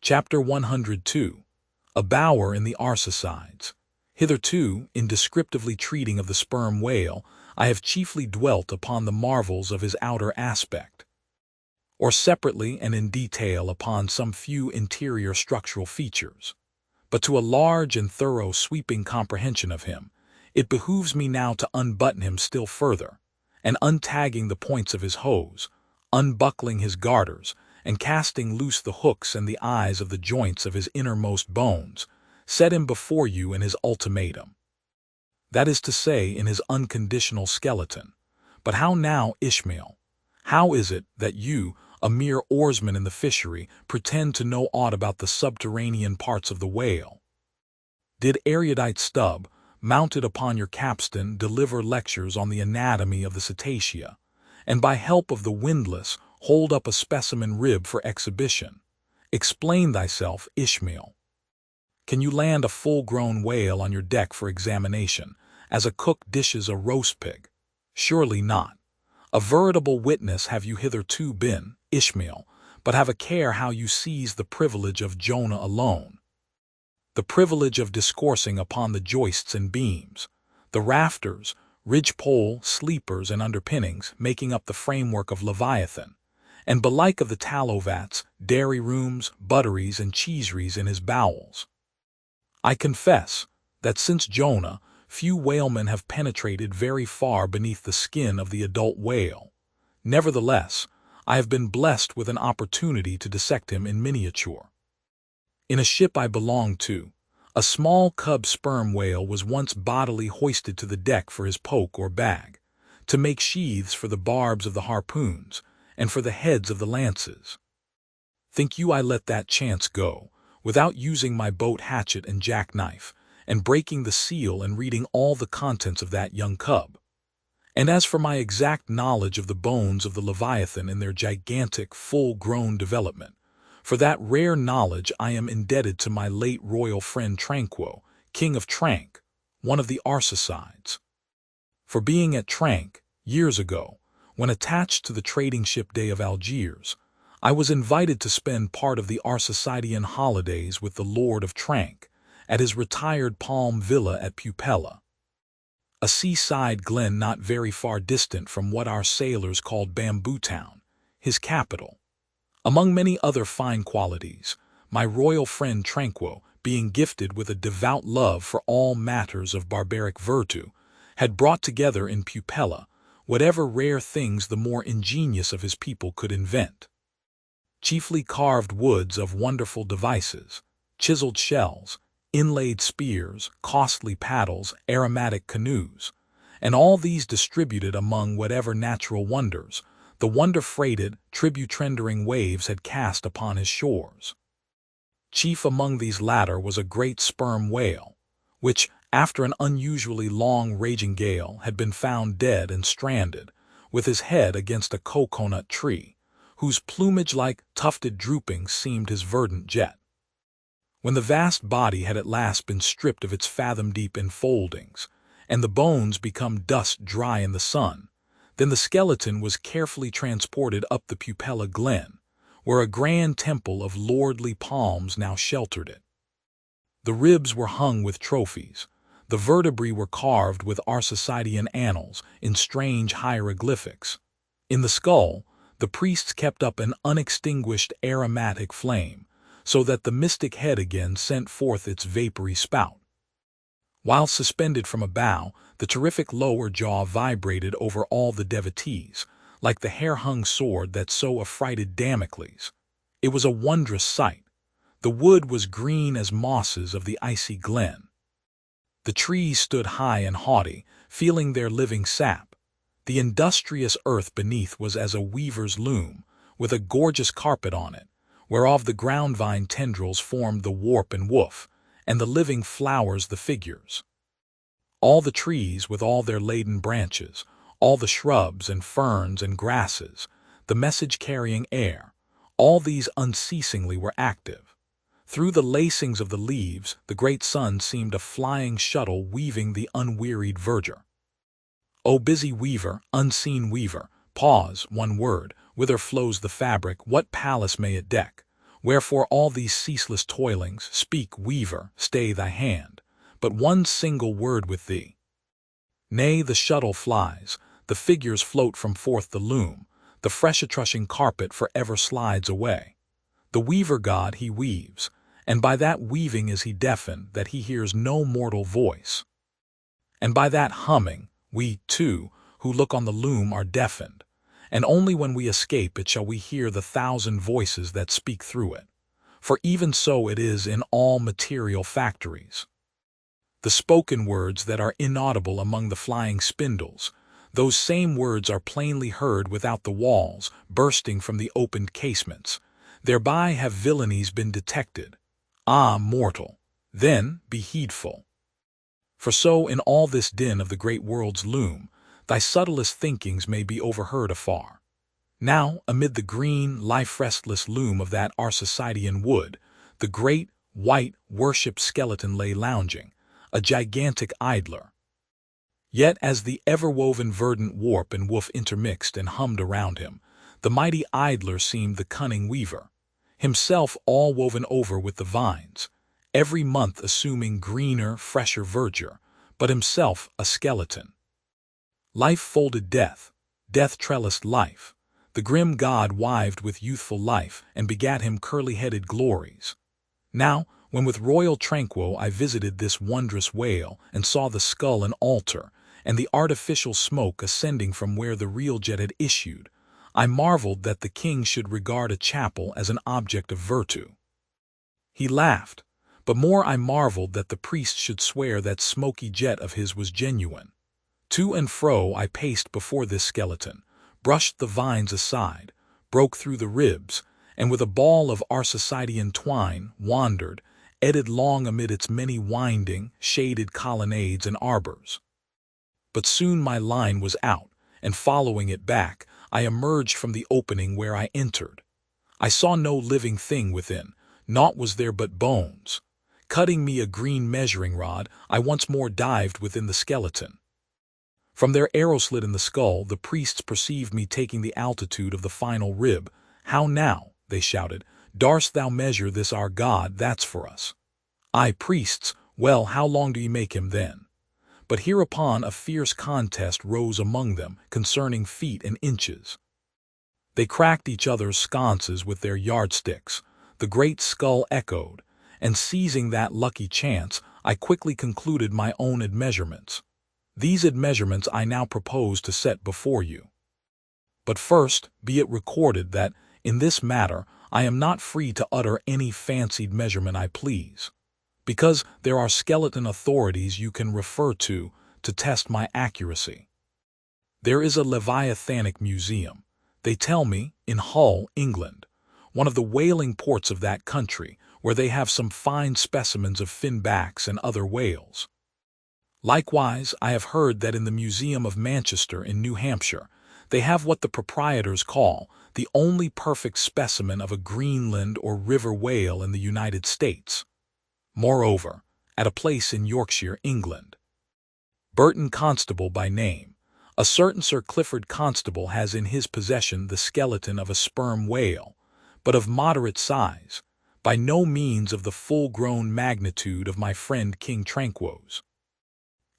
Chapter 102. A Bower in the Arsacides. Hitherto, in descriptively treating of the sperm whale, I have chiefly dwelt upon the marvels of his outer aspect, or separately and in detail upon some few interior structural features. But to a large and thorough sweeping comprehension of him, it behooves me now to unbutton him still further, and untagging the points of his hose, unbuckling his garters, and casting loose the hooks and the eyes of the joints of his innermost bones, set him before you in his ultimatum. That is to say, in his unconditional skeleton. But how now, Ishmael? How is it that you, a mere oarsman in the fishery, pretend to know aught about the subterranean parts of the whale? Did erudite Stubb, mounted upon your capstan, deliver lectures on the anatomy of the cetacea, and by help of the windlass hold up a specimen rib for exhibition? Explain thyself, Ishmael. Can you land a full-grown whale on your deck for examination, as a cook dishes a roast pig? Surely not. A veritable witness have you hitherto been, Ishmael, but have a care how you seize the privilege of Jonah alone. The privilege of discoursing upon the joists and beams, the rafters, ridgepole, sleepers, and underpinnings making up the framework of Leviathan, and belike of the tallow vats, dairy rooms, butteries, and cheeseries in his bowels. I confess that since Jonah, few whalemen have penetrated very far beneath the skin of the adult whale. Nevertheless, I have been blessed with an opportunity to dissect him in miniature. In a ship I belonged to, a small cub sperm whale was once bodily hoisted to the deck for his poke or bag, to make sheaths for the barbs of the harpoons, and for the heads of the lances. Think you I let that chance go, without using my boat hatchet and jackknife, and breaking the seal and reading all the contents of that young cub? And as for my exact knowledge of the bones of the Leviathan in their gigantic, full-grown development, for that rare knowledge I am indebted to my late royal friend Tranquo, King of Trank, one of the Arsacides. For being at Trank, years ago, when attached to the trading ship Day of Algiers, I was invited to spend part of the Arsacidean holidays with the Lord of Trank at his retired palm villa at Pupella, a seaside glen not very far distant from what our sailors called Bamboo Town, his capital. Among many other fine qualities, my royal friend Tranquo, being gifted with a devout love for all matters of barbaric virtue, had brought together in Pupella whatever rare things the more ingenious of his people could invent. Chiefly carved woods of wonderful devices, chiseled shells, inlaid spears, costly paddles, aromatic canoes, and all these distributed among whatever natural wonders the wonder-freighted, tribute-rendering waves had cast upon his shores. Chief among these latter was a great sperm whale, which, after an unusually long raging gale, had been found dead and stranded, with his head against a coconut tree, whose plumage-like tufted droopings seemed his verdant jet. When the vast body had at last been stripped of its fathom-deep enfoldings, and the bones become dust dry in the sun, then the skeleton was carefully transported up the Pupella Glen, where a grand temple of lordly palms now sheltered it. The ribs were hung with trophies, the vertebrae were carved with Arsacidean annals in strange hieroglyphics. In the skull, the priests kept up an unextinguished aromatic flame, so that the mystic head again sent forth its vapory spout. While suspended from a bough, the terrific lower jaw vibrated over all the devotees, like the hair-hung sword that so affrighted Damocles. It was a wondrous sight. The wood was green as mosses of the icy glen. The trees stood high and haughty, feeling their living sap. The industrious earth beneath was as a weaver's loom, with a gorgeous carpet on it, whereof the ground-vine tendrils formed the warp and woof, and the living flowers the figures. All the trees with all their laden branches, all the shrubs and ferns and grasses, the message-carrying air, all these unceasingly were active. Through the lacings of the leaves, the great sun seemed a flying shuttle weaving the unwearied verdure. O busy weaver, unseen weaver, pause, one word, whither flows the fabric, what palace may it deck? Wherefore all these ceaseless toilings? Speak, weaver, stay thy hand, but one single word with thee. Nay, the shuttle flies, the figures float from forth the loom, the fresh attrushing carpet for ever slides away. The weaver god he weaves, and by that weaving is he deafened that he hears no mortal voice. And by that humming, we, too, who look on the loom are deafened, and only when we escape it shall we hear the 1,000 voices that speak through it. For even so it is in all material factories. The spoken words that are inaudible among the flying spindles, those same words are plainly heard without the walls, bursting from the opened casements. Thereby have villainies been detected. Ah, mortal, then be heedful. For so in all this din of the great world's loom, thy subtlest thinkings may be overheard afar. Now, amid the green, life-restless loom of that Arsacidean wood, the great, white, worshipped skeleton lay lounging, a gigantic idler. Yet as the ever-woven verdant warp and woof intermixed and hummed around him, the mighty idler seemed the cunning weaver, himself all woven over with the vines, every month assuming greener, fresher verdure, but himself a skeleton. Life folded death, death trellised life. The grim god wived with youthful life and begat him curly-headed glories. Now, when with royal tranquil I visited this wondrous whale and saw the skull an altar and the artificial smoke ascending from where the real jet had issued, I marveled that the king should regard a chapel as an object of virtue. He laughed, but more I marveled that the priest should swear that smoky jet of his was genuine. To and fro I paced before this skeleton, brushed the vines aside, broke through the ribs, and with a ball of Arsacidean twine wandered, eddied long amid its many winding, shaded colonnades and arbors. But soon my line was out, and following it back, I emerged from the opening where I entered. I saw no living thing within, naught was there but bones. Cutting me a green measuring rod, I once more dived within the skeleton. From their arrow slit in the skull, the priests perceived me taking the altitude of the final rib. "How now?" they shouted. "Darst thou measure this our god? That's for us." "Aye, priests, well, how long do ye make him then?" But hereupon a fierce contest rose among them concerning feet and inches. They cracked each other's sconces with their yardsticks. The great skull echoed, and seizing that lucky chance, I quickly concluded my own admeasurements. These admeasurements I now propose to set before you. But first, be it recorded that, in this matter, I am not free to utter any fancied measurement I please, because there are skeleton authorities you can refer to test my accuracy. There is a Leviathanic museum, they tell me, in Hull, England, one of the whaling ports of that country, where they have some fine specimens of finbacks and other whales. Likewise, I have heard that in the Museum of Manchester in New Hampshire, they have what the proprietors call the only perfect specimen of a Greenland or river whale in the United States. Moreover, at a place in Yorkshire, England, Burton Constable by name, a certain Sir Clifford Constable has in his possession the skeleton of a sperm whale, but of moderate size, by no means of the full-grown magnitude of my friend King Tranquo's.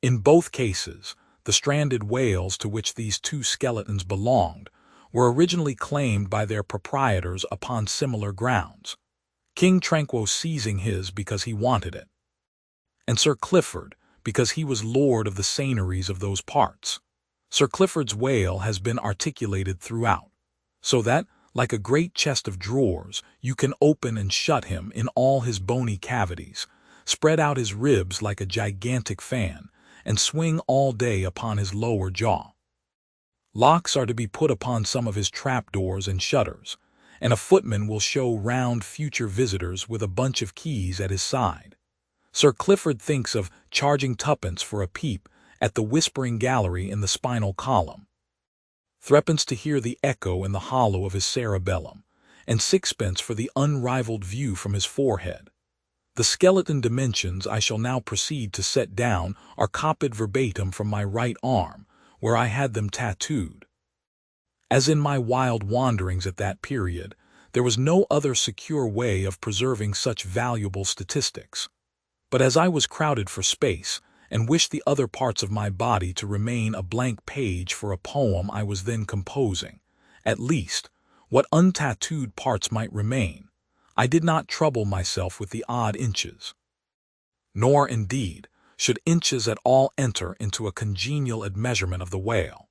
In both cases, the stranded whales to which these two skeletons belonged were originally claimed by their proprietors upon similar grounds, King Tranquo seizing his because he wanted it, and Sir Clifford because he was lord of the seigneuries of those parts. Sir Clifford's whale has been articulated throughout, so that, like a great chest of drawers, you can open and shut him in all his bony cavities, spread out his ribs like a gigantic fan, and swing all day upon his lower jaw. Locks are to be put upon some of his trapdoors and shutters, and a footman will show round future visitors with a bunch of keys at his side. Sir Clifford thinks of charging tuppence for a peep at the whispering gallery in the spinal column, threepence to hear the echo in the hollow of his cerebellum, and sixpence for the unrivaled view from his forehead. The skeleton dimensions I shall now proceed to set down are copied verbatim from my right arm, where I had them tattooed. As in my wild wanderings at that period, There was no other secure way of preserving such valuable statistics. But as I was crowded for space, and wished the other parts of my body to remain a blank page for a poem I was then composing, at least, what untattooed parts might remain, I did not trouble myself with the odd inches. Nor, indeed, should inches at all enter into a congenial admeasurement of the whale.